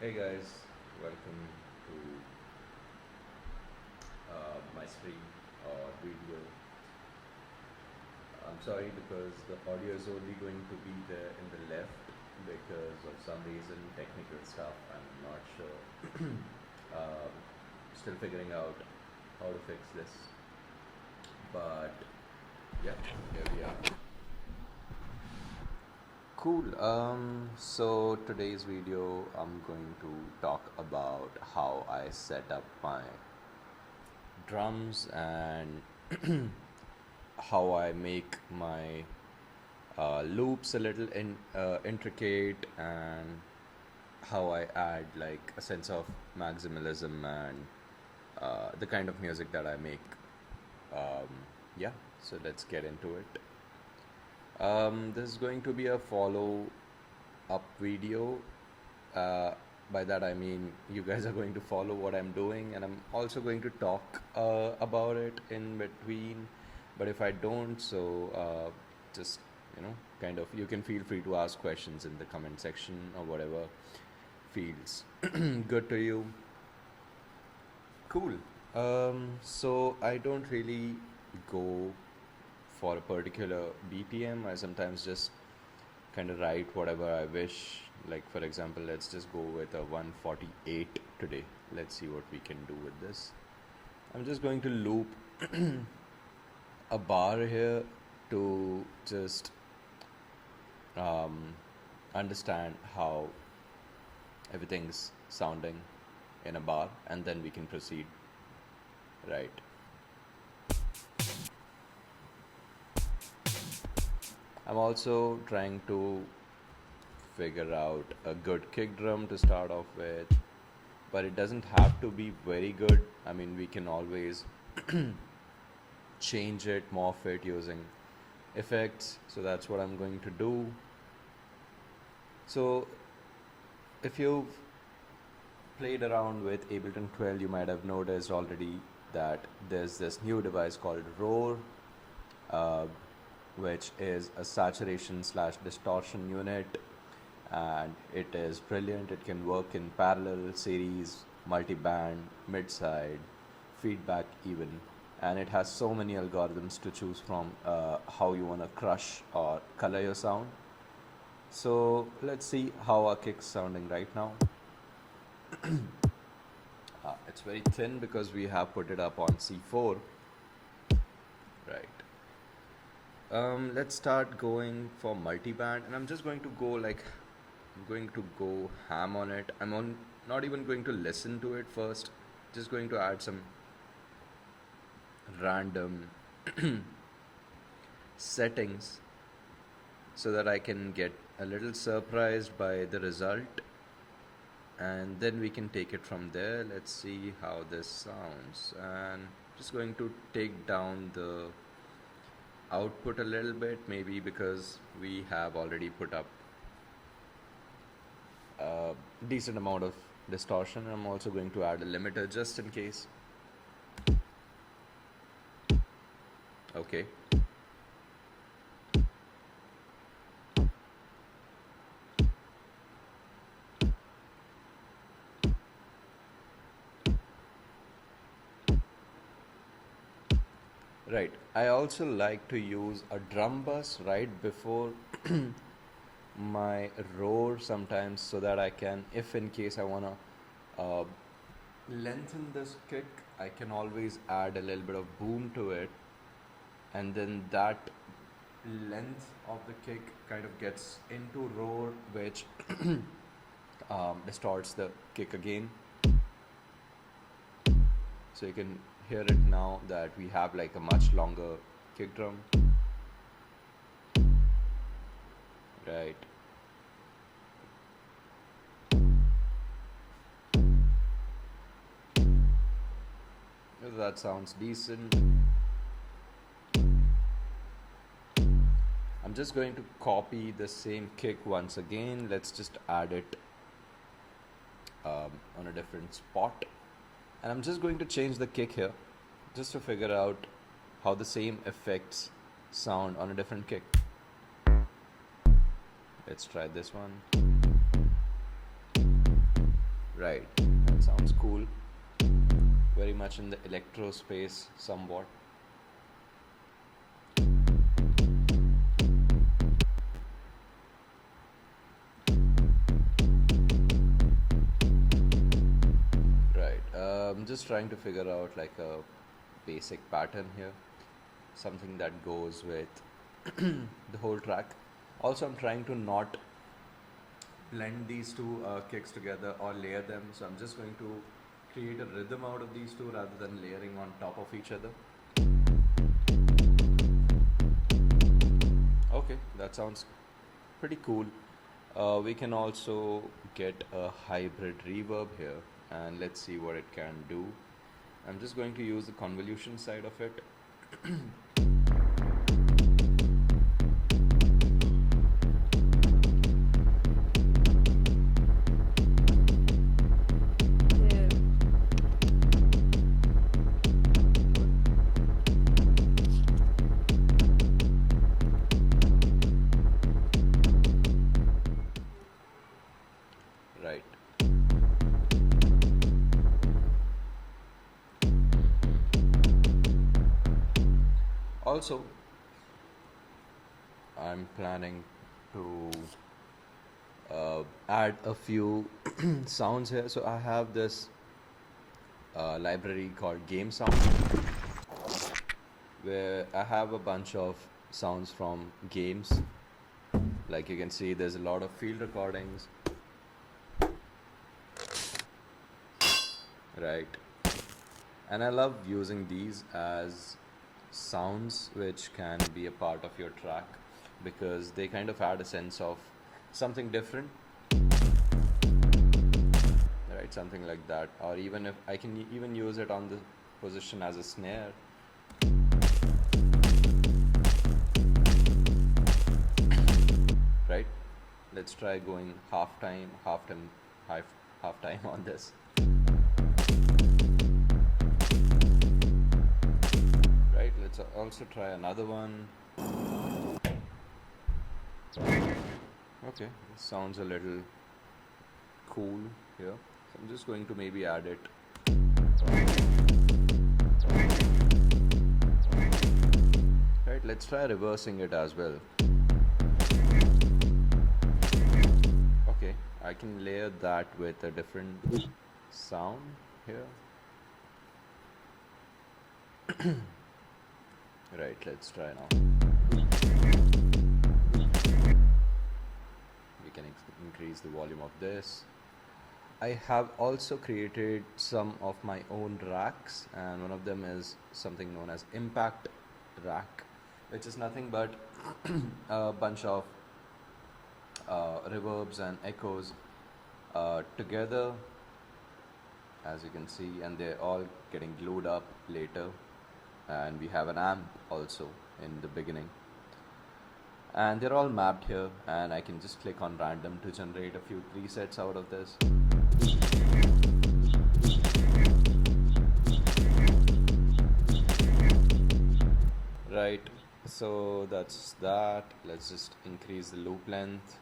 Hey guys, welcome to my stream or video. I'm sorry because the audio is only going to be there in the left because of some reason, technical stuff. I'm not sure. um, Still figuring out how to fix this. But yeah, here we are. Cool. So today's video, I'm going to talk about how I set up my drums and how I make my loops a little intricate, and how I add like a sense of maximalism and the kind of music that I make. Um, yeah, so let's get into it. This is going to be a follow up video. Uh, by that I mean you guys are going to follow what I'm doing, and I'm also going to talk about it in between. But if I don't, so just kind of you can feel free to ask questions in the comment section or whatever feels good to you. Cool. So I don't really go for a particular BPM. I sometimes just kind of write whatever I wish. Like, for example, let's just go with a 148 today. Let's see what we can do with this. I'm just going to loop a bar here to just understand how everything's sounding in a bar, and then we can proceed. Right. I'm also trying to figure out a good kick drum to start off with, but it doesn't have to be very good. I mean, we can always change it, morph it using effects. So that's what I'm going to do. So if you've played around with Ableton 12, you might have noticed already that there's this new device called Roar, uh, which is a saturation slash distortion unit, and it is brilliant. It can work in parallel, series, multi-band, mid-side, feedback even, and it has so many algorithms to choose from, how you want to crush or color your sound. So let's see how our kick's sounding right now. It's very thin because we have put it up on C4. Right. Let's start going for multi-band, and I'm just going to go like, I'm going to go ham on it. Not even going to listen to it first. Just going to add some random settings so that I can get a little surprised by the result, and then we can take it from there. Let's see how this sounds, and just going to take down the output a little bit, maybe because we have already put up a decent amount of distortion. I'm also going to add a limiter just in case. Okay. Right. I also like to use a drum bus right before my roar sometimes, so that I can, if in case I want to lengthen this kick, I can always add a little bit of boom to it, and then that length of the kick kind of gets into roar, which distorts the kick again. So you can hear it now that we have like a much longer kick drum. Right. That sounds decent. I'm just going to copy the same kick once again. Let's just add it on a different spot. And I'm just going to change the kick here just to figure out how the same effects sound on a different kick. Let's try this one. Right, that sounds cool. Very much in the electro space, somewhat. Right, I'm just trying to figure out like a basic pattern here, something that goes with the whole track. Also, I'm trying to not blend these two kicks together or layer them, so I'm just going to create a rhythm out of these two rather than layering on top of each other. Okay, that sounds pretty cool. We can also get a hybrid reverb here, and let's see what it can do. I'm just going to use the convolution side of it. Right. Also, I'm planning to add a few sounds here. So I have this library called Game Sound, where I have a bunch of sounds from games. Like you can see, there's a lot of field recordings. Right. And I love using these as sounds which can be a part of your track because they kind of add a sense of something different. Right, something like that. Or even if I can even use it on the position as a snare. Right? Let's try going half time on this. Right, let's also try another one. Okay, this sounds a little cool here. So I'm just going to maybe add it. Right, let's try reversing it as well. Okay, I can layer that with a different sound here. Right, let's try now. We can increase the volume of this. I have also created some of my own racks, and one of them is something known as impact rack, which is nothing but a bunch of reverbs and echoes together, as you can see, and they're all getting glued up later. And we have an amp also in the beginning, and they're all mapped here, and I can just click on random to generate a few presets out of this. Right, so that's that. Let's just increase the loop length.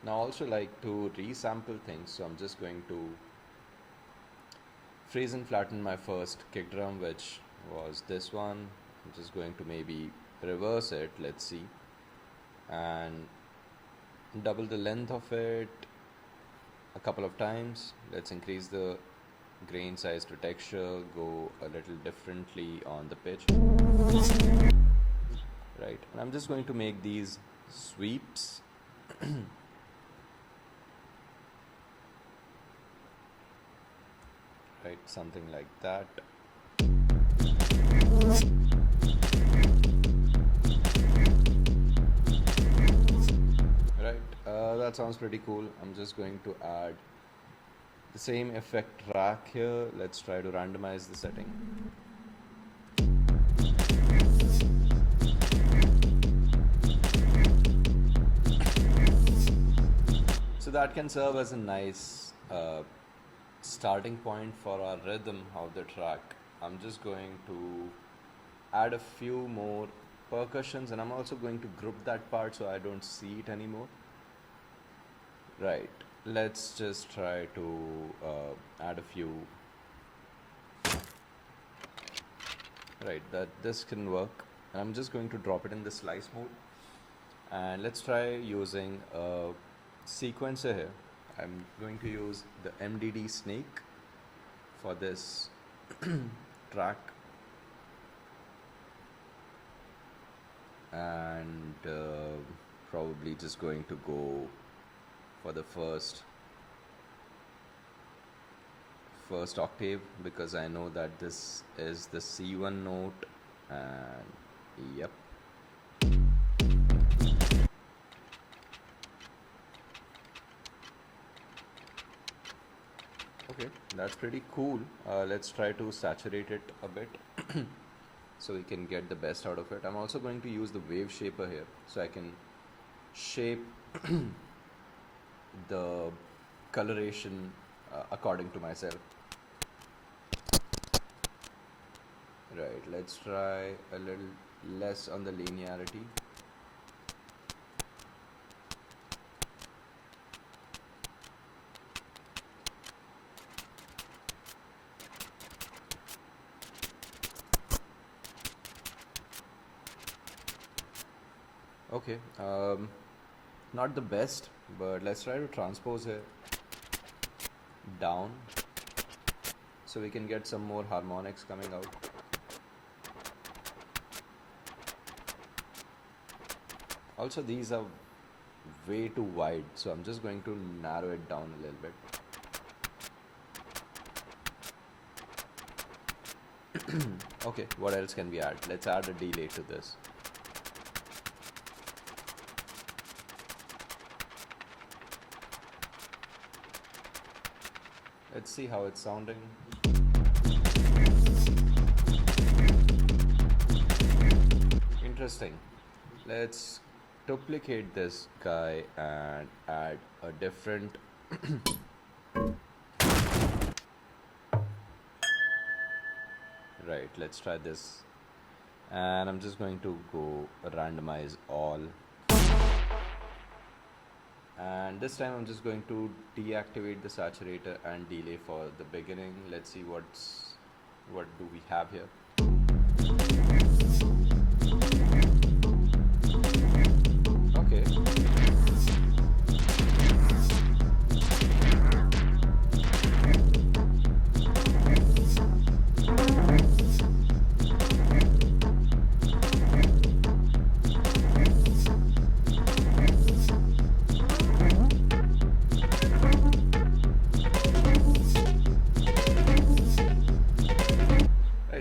Now also like to resample things, so I'm just going to freeze and flatten my first kick drum, which was this one. I'm just going to maybe reverse it, let's see, and double the length of it a couple of times. Let's increase the grain size to texture, go a little differently on the pitch. Right, and I'm just going to make these sweeps. Right, something like that. Right, that sounds pretty cool. I'm just going to add the same effect rack here. Let's try to randomize the setting. So that can serve as a nice starting point for our rhythm of the track. I'm just going to add a few more percussions, and I'm also going to group that part so I don't see it anymore. Right, let's just try to add a few. Right, that this can work. I'm just going to drop it in the slice mode, and let's try using a sequencer here. I'm going to use the MDD snake for this track, and probably just going to go for the first octave, because I know that this is the C1 note, and yep. Okay, that's pretty cool. Let's try to saturate it a bit so we can get the best out of it. I'm also going to use the wave shaper here so I can shape the coloration according to myself. Right, let's try a little less on the linearity. Okay, not the best, but let's try to transpose it down so we can get some more harmonics coming out. Also, these are way too wide, so I'm just going to narrow it down a little bit. Okay, what else can we add? Let's add a delay to this. Let's see how it's sounding. Interesting. Let's duplicate this guy and add a different right, let's try this, and I'm just going to go randomize all, and this time I'm just going to deactivate the saturator and delay for the beginning. Let's see what do we have here. Okay.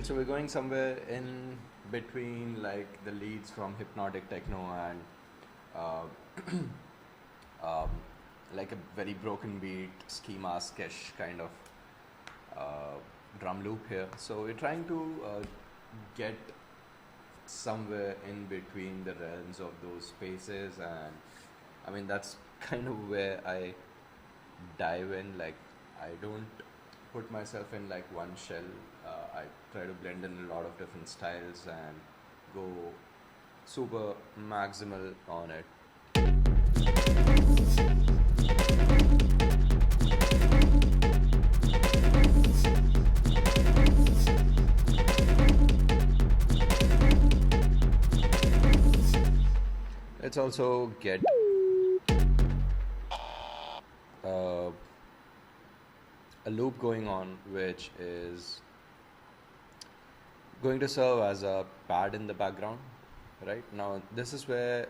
So we're going somewhere in between, like the leads from hypnotic techno and like a very broken beat schema sketch kind of drum loop here. So we're trying to get somewhere in between the realms of those spaces, and I mean that's kind of where I dive in. Like I don't put myself in like one shell. I try to blend in a lot of different styles and go super maximal on it. Let's also get a loop going on, which is going to serve as a pad in the background. Right now, this is where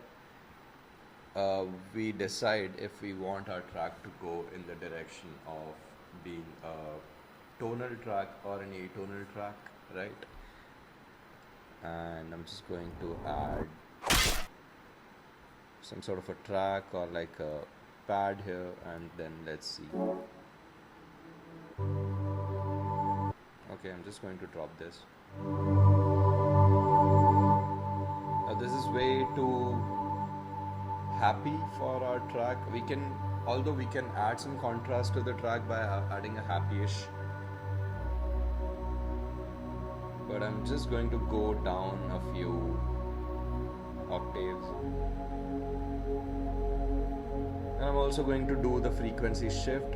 we decide if we want our track to go in the direction of being a tonal track or an atonal track, right? And I'm just going to add some sort of a track or like a pad here, and then let's see. Okay, I'm just going to drop this. Now this is way too happy for our track. Although we can add some contrast to the track by adding a happy-ish, but I'm just going to go down a few octaves. And I'm also going to do the frequency shift.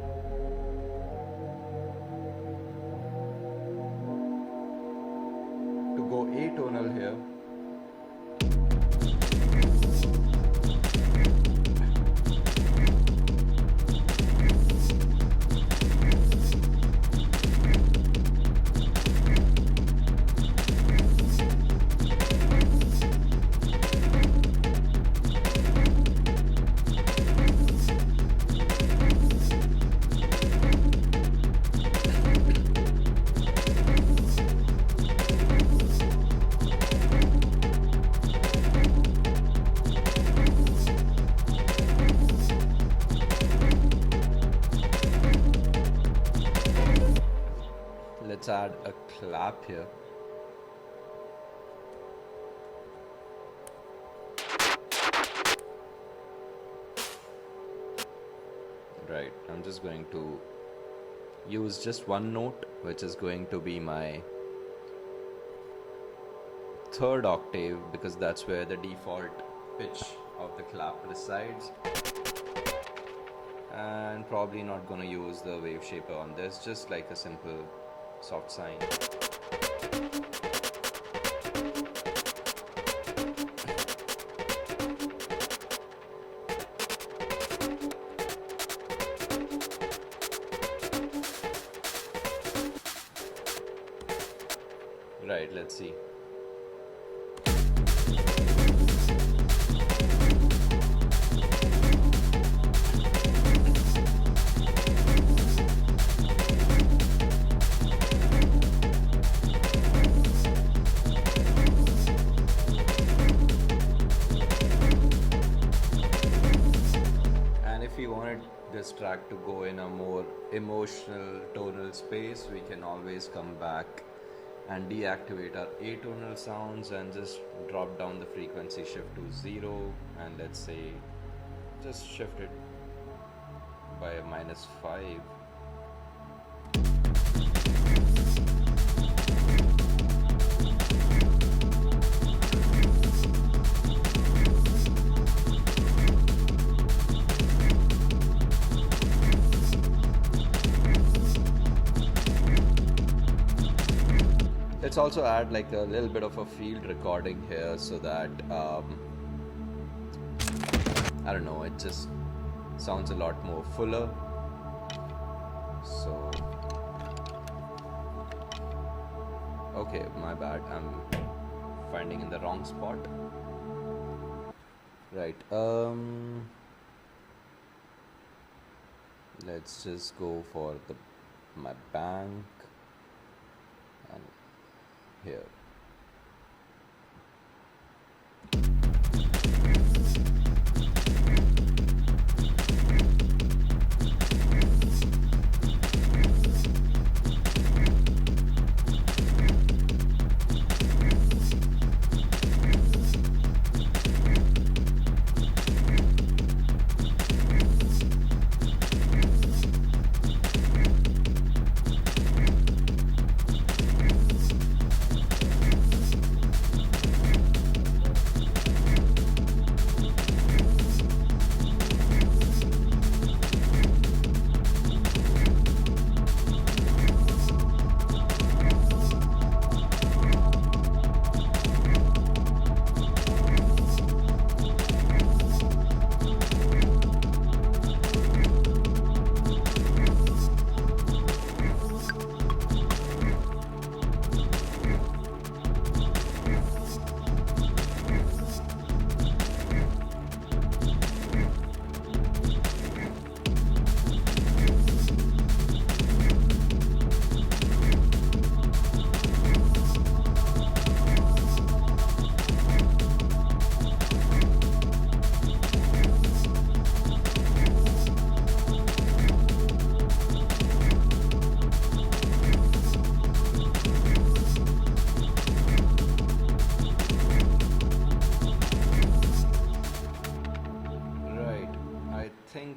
To go atonal here, let's add a clap here. Right, I'm just going to use just one note, which is going to be my third octave, because that's where the default pitch of the clap resides. And probably not going to use the wave shaper on this, just like a simple soft sine. Right, let's see. If we wanted this track to go in a more emotional tonal space, we can always come back and deactivate our atonal sounds and just drop down the frequency shift to 0, and let's say just shift it by a -5. Let's also add like a little bit of a field recording here, so that I don't know, it just sounds a lot more fuller. So okay, my bad, I'm finding in the wrong spot. Right, let's just go for my bank and here.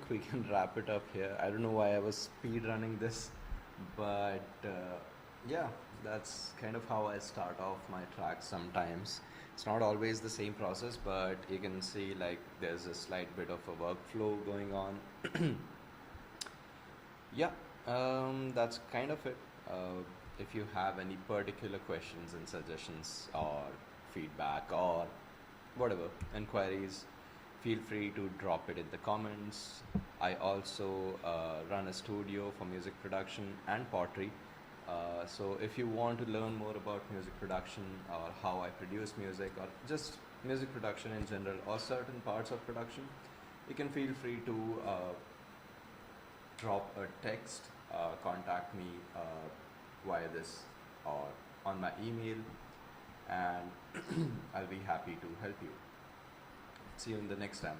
We can wrap it up here. I don't know why I was speed running this, but yeah, that's kind of how I start off my tracks sometimes. It's not always the same process, but you can see like there's a slight bit of a workflow going on. Yeah, that's kind of it. If you have any particular questions and suggestions or feedback or whatever inquiries, feel free to drop it in the comments. I also run a studio for music production and pottery. So if you want to learn more about music production or how I produce music or just music production in general or certain parts of production, you can feel free to drop a text, contact me via this or on my email, and I'll be happy to help you. See you in the next time.